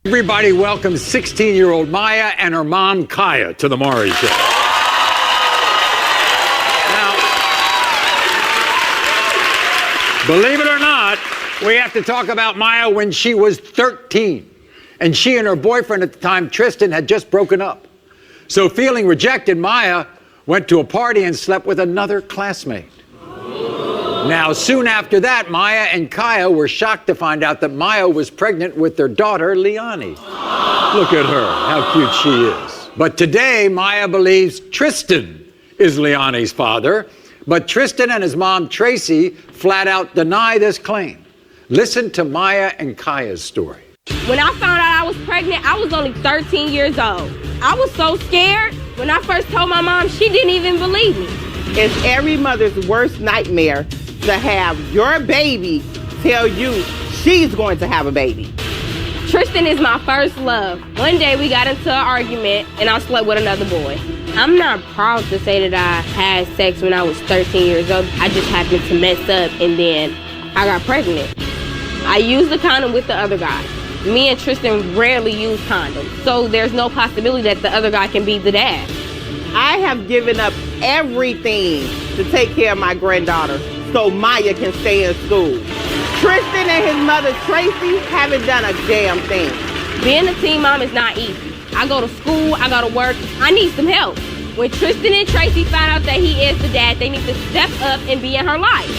Everybody welcome 16-year-old Maya and her mom, Kaya, to the Maury Show. Now, believe it or not, we have to talk about Maya when she was 13. And she and her boyfriend at the time, Tristan, had just broken up. So feeling rejected, Maya went to a party and slept with another classmate. Now, soon after that, Maya and Kaya were shocked to find out that Maya was pregnant with their daughter, Liani. Look at her, how cute she is. But today, Maya believes Tristan is Liani's father, but Tristan and his mom, Tracy, flat out deny this claim. Listen to Maya and Kaya's story. When I found out I was pregnant, I was only 13 years old. I was so scared. When I first told my mom, she didn't even believe me. It's every mother's worst nightmare to have your baby tell you she's going to have a baby. Tristan is my first love. One day we got into an argument and I slept with another boy. I'm not proud to say that I had sex when I was 13 years old. I just happened to mess up and then I got pregnant. I used the condom with the other guy. Me and Tristan rarely use condoms, so there's no possibility that the other guy can be the dad. I have given up everything to take care of my granddaughter so Maya can stay in school. Tristan and his mother, Tracy, haven't done a damn thing. Being a teen mom is not easy. I go to school, I go to work, I need some help. When Tristan and Tracy find out that he is the dad, they need to step up and be in her life.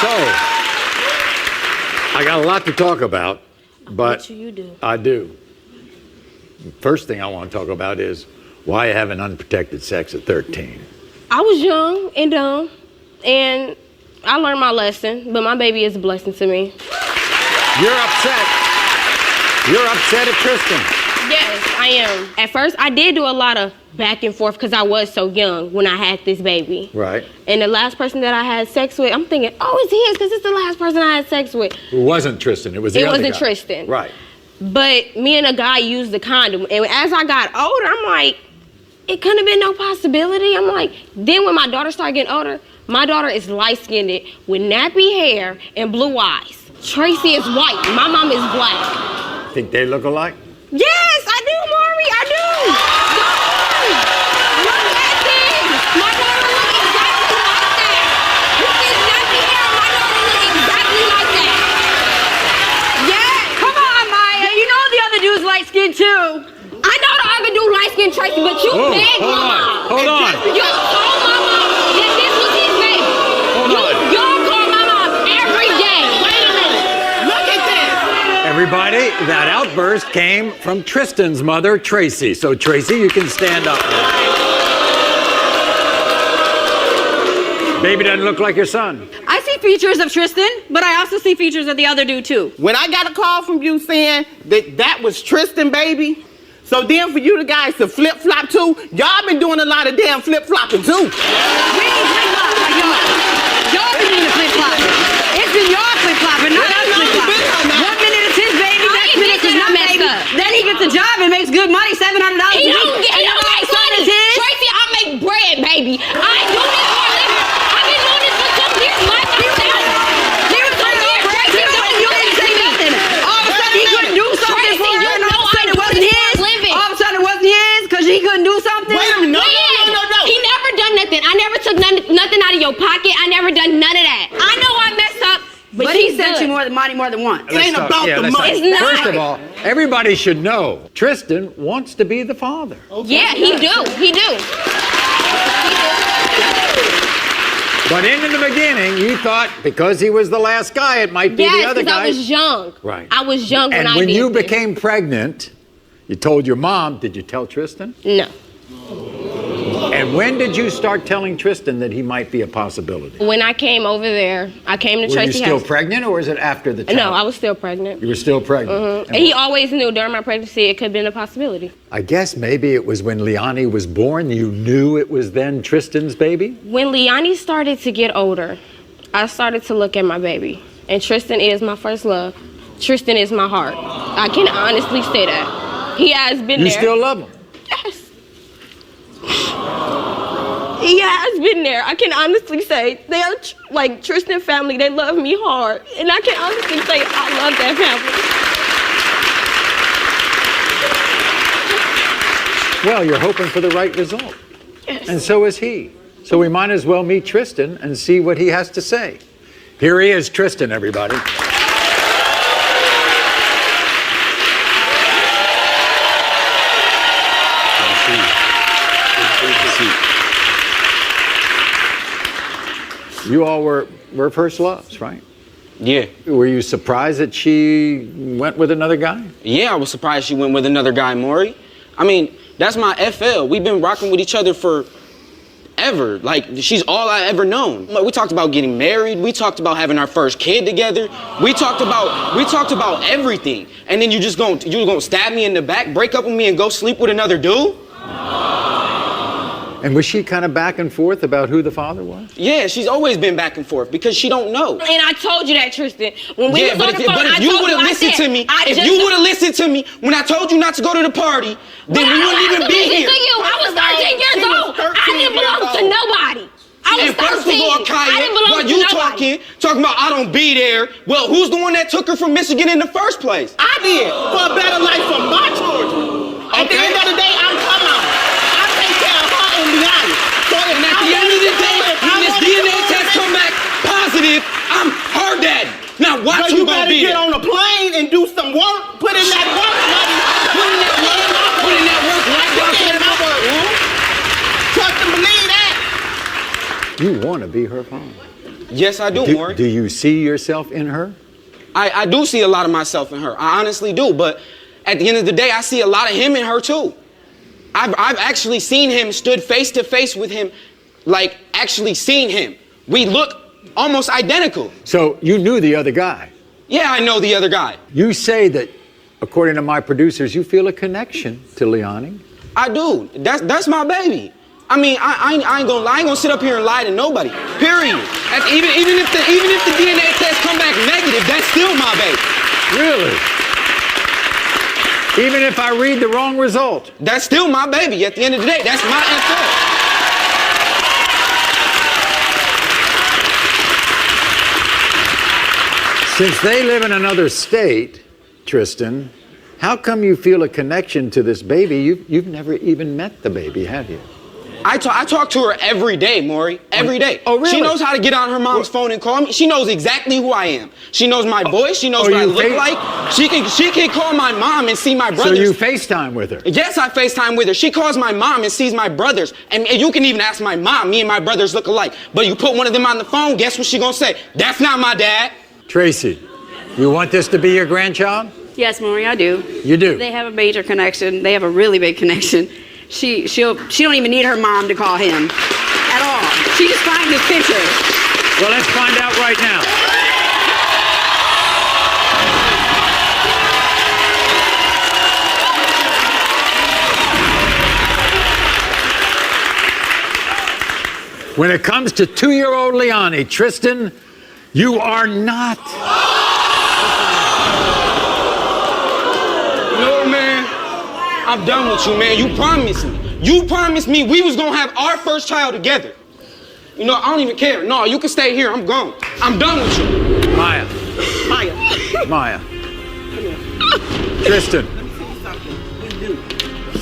So, I got a lot to talk about, but What you do? I do. First thing I want to talk about is why having unprotected sex at 13. I was young and dumb, and I learned my lesson, but my baby is a blessing to me. You're upset. You're upset at Tristan. Yes, I am. At first, I did do a lot of back and forth because I was so young when I had this baby. Right. And the last person that I had sex with, I'm thinking, oh, it's his because it's the last person I had sex with. It wasn't Tristan. It was the other guy. It wasn't Tristan. Right. But me and a guy used the condom. And as I got older, I'm like, it couldn't have been no possibility. I'm like, then when my daughter started getting older, my daughter is light-skinned with nappy hair and blue eyes. Tracy is white. My mom is black. Think they look alike? Yes, I do, Maury. I do. Look at this. My daughter look exactly like that. With this nappy hair, my daughter look exactly like that. Yeah, come on, Maya. You know the other dude's light skinned too. I know the other dude light-skinned Tracy, but you begged my mom. Hold on. You told my mom that this was his baby. Y'all call my mom every day. Wait a minute. Look at this. Everybody, that outburst came from Tristan's mother, Tracy. So, Tracy, you can stand up now. Baby doesn't look like your son. I see features of Tristan, but I also see features of the other dude too. When I got a call from you saying that was Tristan, baby, so then for you guys to flip-flop too, y'all been doing a lot of damn flip-flopping too. We ain't flip-flopping like y'all. Y'all been doing the flip-flopping. It's been y'all flip-flopping, not us flip-flopping. 1 minute it's his baby, next minute it's not messed up. Then he gets a job and makes good money, $700 a week. He don't make money. Tracy, I make bread, baby. I do this for a living. I've been doing this for 2 years myself. He was trying to break it up and you didn't say nothing. All of a sudden he couldn't do something Tracy, for her you and all of a sudden it know I wasn't do this his. for a living. All of a sudden it wasn't his because he couldn't do something. Wait a minute, no. He never done nothing. I never took nothing out of your pocket. I never done none of that. I know I messed up, but But he she's sent good. you more than once. It ain't about the money. It's not. First of all, everybody should know Tristan wants to be the father. Yeah, he do. He do. But in the beginning, you thought because he was the last guy, it might be the Yes, other because guy. I was young. Right. I was young when And I when did you this. became pregnant, you told your mom. Did you tell Tristan? No. And when did you start telling Tristan that he might be a possibility? When I came over there, I came to Were you Tracy's still house. pregnant, or was it after the child? No, I was still pregnant. You were still pregnant. And he always knew during my pregnancy it could have been a possibility. I guess maybe it was when Liani was born, you knew it was then Tristan's baby? When Liani started to get older, I started to look at my baby. And Tristan is my first love. Tristan is my heart. I can honestly say that. He has been You there. still love him? Yes. He has been there. I can honestly say they are like Tristan family. They love me hard, and I can honestly say I love that family. Well, you're hoping for the right result. Yes. And so is he. So we might as well meet Tristan and see what he has to say. Here he is, Tristan, everybody. You all were first loves, right? Yeah. Were you surprised that she went with another guy? Yeah, I was surprised she went with another guy, Maury. I mean, that's my FL. We've been rocking with each other for ever. Like, she's all I ever known. Like, we talked about getting married. We talked about having our first kid together. We talked about everything. And then you gonna stab me in the back, break up with me, and go sleep with another dude? And was she kind of back and forth about who the father was? Yeah, she's always been back and forth because she don't know. And I told you that, Tristan. When we was on the phone, but if you would have listened to me, when I told you not to go to the party, then we wouldn't even be here. To you. I was 13 years old. I didn't belong to nobody. I was 13. First of all, Kaya, while you talking about I don't be there, well, who's the one that took her from Michigan in the first place? I did for a better life for my children. At the end of the day, I'm coming out. I take care of her and Leonie. So And at the end of the day, when this DNA test come back positive, I'm her daddy. Now watch you who gonna better be get there. on a plane and do some work. Put in that work, buddy. Put in that work right down to that mother. Trust and believe that. You want to be her father. Yes, I do, Maury. Do you see yourself in her? I do see a lot of myself in her. I honestly do. But at the end of the day, I see a lot of him in her too. I've actually seen him, stood face to face with him, like actually seen him. We look almost identical. So you knew the other guy. Yeah, I know the other guy. You say that, according to my producers, you feel a connection to Leonie. I do. That's my baby. I mean, I ain't gonna lie. I ain't gonna sit up here and lie to nobody. Period. Even if the DNA test come back negative, that's still my baby. Really? Even if I read the wrong result? That's still my baby. At the end of the day, that's my FL. Since they live in another state, Tristan, how come you feel a connection to this baby? You've never even met the baby, have you? I talk to her every day, Maury. Every day. Oh, really? She knows how to get on her mom's phone and call me. She knows exactly who I am. She knows my voice. She knows what I look like. She can call my mom and see my brothers. So you FaceTime with her? Yes, I FaceTime with her. She calls my mom and sees my brothers. And you can even ask my mom. Me and my brothers look alike. But you put one of them on the phone, guess what she gonna say? That's not my dad. Tracy, you want this to be your grandchild? Yes, Maury, I do. You do? They have a major connection. They have a really big connection. She don't even need her mom to call him at all. She just finds his picture. Well, let's find out right now. When it comes to 2-year-old Leonie, Tristan, you are not. No, man. I'm done with you, man. You promised me. You promised me we was gonna have our first child together. You know, I don't even care. No, you can stay here. I'm gone. I'm done with you. Maya. Maya. Tristan.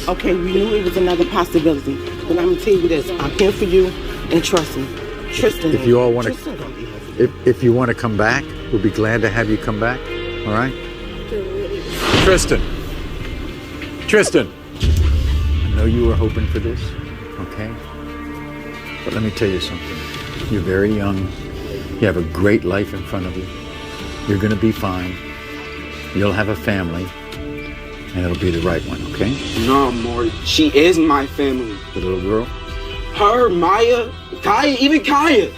Okay, we knew it was another possibility, but I'm gonna tell you this: I'm here for you, and trust me, Tristan. If you all want to, Tristan gonna be here. if you want to come back, we'll be glad to have you come back. All right. Tristan. I know you were hoping for this, okay? But let me tell you something. You're very young. You have a great life in front of you. You're going to be fine. You'll have a family, and it'll be the right one, okay? No, Maury. She is my family. The little girl? Her, Maya, Kaya, even Kaya.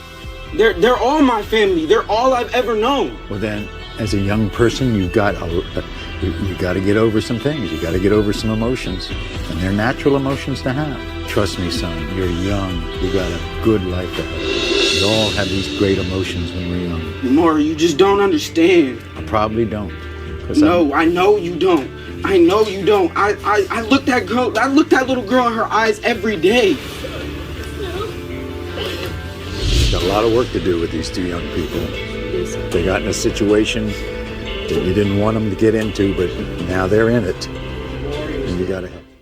They're all my family. They're all I've ever known. Well, then, as a young person, you got to get over some things. You got to get over some emotions, and they're natural emotions to have. Trust me, son. You're young. You got a good life ahead. We all have these great emotions when we're young. Maury, you just don't understand. I probably don't. No, I know you don't. I know you don't. I look that little girl in her eyes every day. a lot of work to do with these two young people. They got in a situation that you didn't want them to get into, but now they're in it, and you got to help.